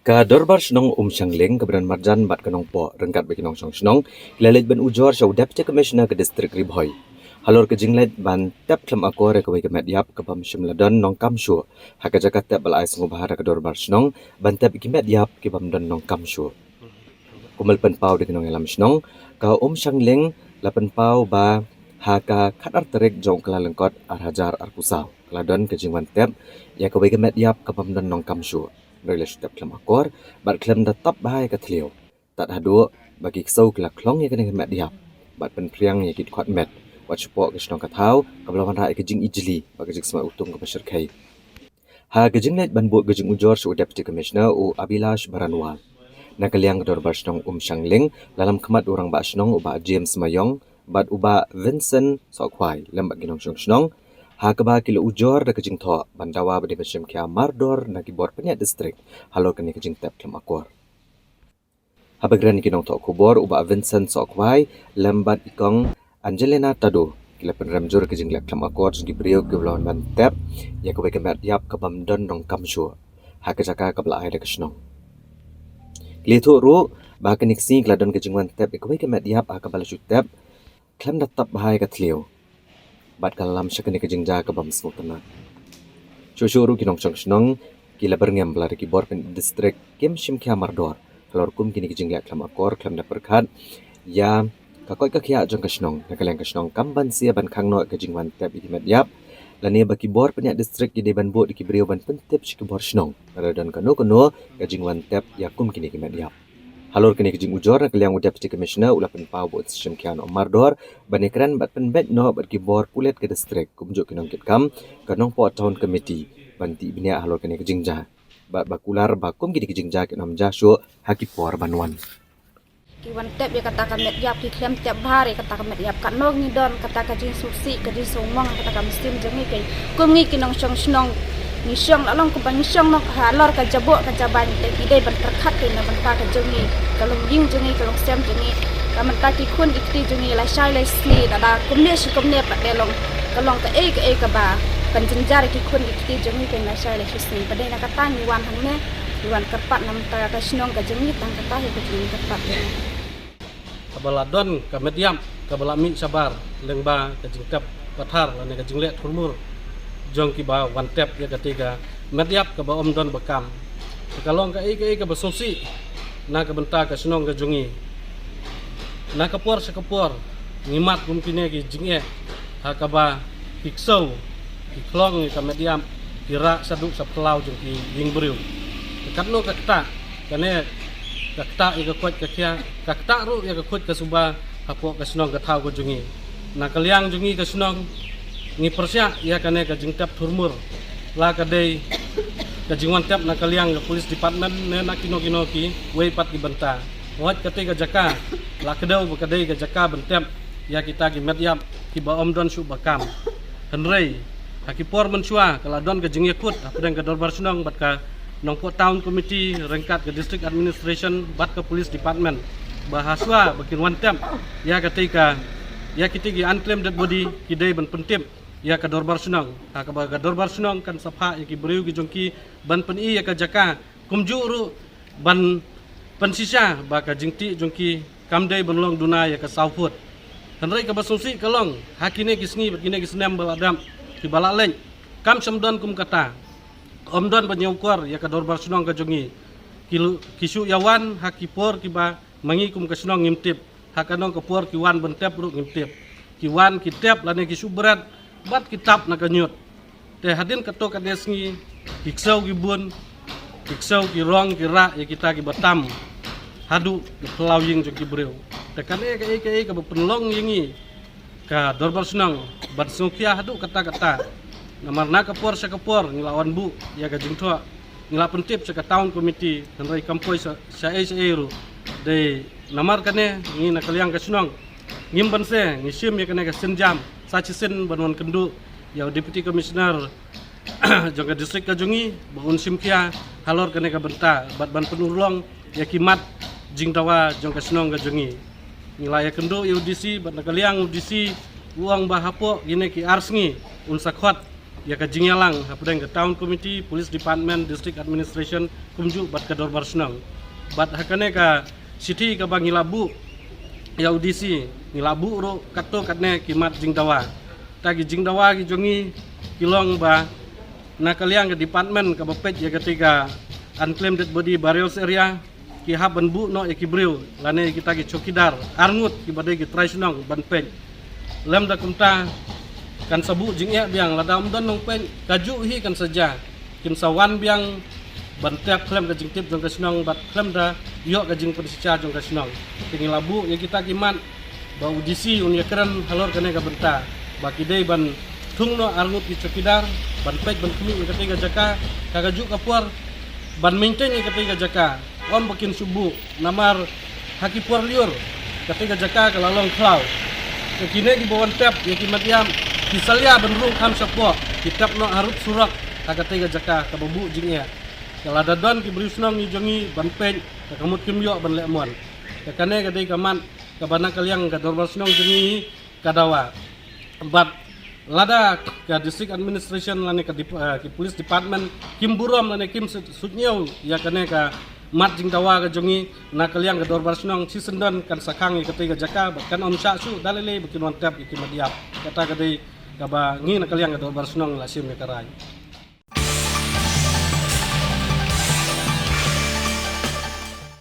Ka dorbar snong Shangleng keberan marjan bat kenong po rengkat bagi nong snong lelet ban ujor show deputy commissioner ke distrik Ribhoi. Halor ke jinglet ban tap klem akor ke wege mediap ke bam shimladon nong kamshu. Haka jakat tap balai sungu bahara ke dorbar snong ban tap ki mediap ke bam don nong kamshu. Kumal pen pau de kenong elam snong ka Shangleng la pen pau ba haka khatar terik jong kala lengkot arhajar arkusau. Keladon ke jingwan tap ya ke wege mediap ke bam don nong kamshu. Rela setiap klem akor, bat klem datap bahaya ke teliau. Tak hadu bagi kesau kelak klong ya kena kemat diap. Bat penpriang ya kit kuat met. Bat sepok ke senong katau, kabelawan rai ke jing ijli, bagi jing semai utung ke masyarakat. Ha ke jing net ban buat ke jing ujor su deputy commissioner u Abilash Baranwal. Na kaliang ke dorbar senong Shangleng, dalam kemat orang bak senong u bak James Mayong, bat u bak Vincent Sokwai, lembak ginong senong. Ha keba kilo ujor da kejing tho bandawa bade macam kia mardor na kibor penyat distrik halo kene kejing tap klem akor. Ha bagran kinong tho kubor uba Vincent Sokwai lembat ikong Angelina Tado kila penramjur kejing klem akor segi brio ke lawan ban tap ya ke kemat yap ke bamdon dong kamshu. Ha kejaka ke belai da kesnong. Litu ru ba keniksi kladon kejing wan tap ke kemat yap ha ke balashu tap klem datap bahaya ke tliu. Bat kalam syakani kejingja ke bam semua tenang. Syusyuru kinong senong kila berngam belari kibor pen distrik Kim Shim Kia Mardor. Kalau kum kini kejingla klam akor klam da perkat ya kakoi kakia jong kesnong nakaliang kesnong kamban sia ban kangno kejingwan tap ikimat yap lani baki bor penyak distrik ide ban bo dikibrio ban pentip sikibor senong dan kano kejingwan tap ya kum kini kimat yap. Halor kini kejing ujor na kaliang deputy commissioner ula pen pau buat sistem kian Mardor banekran bat pen bet no bat kibor kulet ke distrik kumjuk kinong kitkam kanong po town committee banti binia halor kini kejing ja bat bakular bakum kini kejing ja kinam ja shu hakipor banwan kiwan tep ya kata kamet yap ki klem tiap hari kata kamet yap kat nog ni don kata kajing suksi kajing sumong kata kam sim jengi kai kum ngi kinong snong ni syong lalong ku bang syong nok halor ka jabok ka jaban te ide ban perkhat ke na ban pa ka jengi kalau ying jengi kalau sem jengi kaman ta ki khun ikti jengi la shai la sli da kum ne shi kum ne pa de long kalong ka e ka ba kan jenjar ki khun ikti jengi ke la shai la sli pa de na kata ni wan hang ne wan kapat nam ta ka snong ka jengi tang kata he ka jengi kapat kabaladon kamediam kabalami sabar lengba ka jingkap pathar lane ka jingle thurmur jong ki ba one tap ya ketiga mediap ka ba omdon bekam kalong ka ai ka basosi na ka benta ka senong ka jungi na ka por sa kapor ngimat kumpine ki jinge ha ka ba piksau ki klong ka mediam kira saduk sa pelau jong ki yingbriu katno ka kta kane ka kta i ka kwat ka kya ka kta ru ya ka kwat ka suba hapo ka senong ka thau ka jungi na kaliang jungi ka senong ni persya ya kane ka jingtap thurmur la ka dei ka jingwan tap na kaliang ka police department ne na kino ki wei pat ki banta wat ka te ka jaka la ka deu ka dei ka jaka bantap ya kita ki medyap ki ba omdon su bakam henrei hakipor mensua kala don ka jing yakut apdang ka dorbar senong bat ka nongpo town committee rengkat ke district administration bat ke police department bahaswa bakin one tap ya ka te ka ya kita gi unclaimed dead body ki dei ban pentip ya ka dorbar senong ha ka dorbar senong kan sapha ya ki breu ki jongki ban pen i ya ka jaka kumju ru ban pensisa ba ka jingti jongki kamdei ban long duna ya ka saufut hanrei ka basungsi kalong hakine ki sngi bakine ki senam baladam ki balaleng kam samdon kum kata omdon banyaukwar ya ka dorbar senong ka jongi kisu yawan hakipor ki ba mangi kum ka senong ngimtip hakanong ka por ki wan ban tep ru ngimtip ki wan ki tep lane ki subrat bat kitab na kanyut te hadin kato ka desngi iksau ki bun iksau ki rong ki ra ya kita ki batam hadu ki pelau ying jong ki breu te kane ka ka penlong yingi ka dorbar senong bat sukia hadu kata namarna ka por sa kapor ngilawan bu ya ka jingtho ngila pentip sa ka town committee nanrai kampoy sa ru de namar kane ngi na kaliang ka senong ngimban se ngisim ya kane ka senjam sachisin banwan kendu ya deputy commissioner jongka distrik kajungi bangun simkia halor kane ka benta bat ban penulong ya kimat jingtawa jongka senong kajungi ngilaya kendu UDC bat nakaliang UDC uang bahapo gine ki arsngi unsakhwat ya ka jingyalang hapdeng ke town committee, police department, district administration kumju bat ka dorbar senang. Bat hakane ka city ka bang Ngilabu ya audisi Ngilabu ro kato katne kimat jingdawa. Tagi jingdawa ki jongi kilong ba na kaliang ke department ka bapet ya ketika unclaimed dead body burials area ki haban bu no ikibril lane kita ki chokidar arngut ki badai ki traisnong ban pen lem da kumta kan sabu jingya biang ladam don nong pen kaju hi kan saja kin sawan biang ban tep klem ka jingtip jong ka snong bat klem da yo ka jing persija jong ka snong tingi labu ya kita ki man ba audisi un yakran halor kane ka benta ba kidai ban thung no arngut ki chokidar ban pek ban kumi ketika jaka kagaju kapuar ban maintain ketika jaka om bakin subuh namar haki puar liur ketika jaka kelalong klau kekine di bawah tap ya kimatiam kisalia benrung kam sapwa kitap no harut surak ketika jaka kababu jingnya kaladadon ki brisnong ni jongi ban pen kamut kimyo ban lemon kekane ketika man kabana kaliang ka dorbar snong jongi kadawa bat lada ke district administration lane ke police department kim burom lane kim sutnyau ya kane ka mat jing tawa ka jongi na kaliang ka dorbar snong si sendon kan sakang ketika jaka kan om sya su dalele bikin wantap iki madiap kata kadai ka ba ngi na kaliang ka dorbar snong la sim karai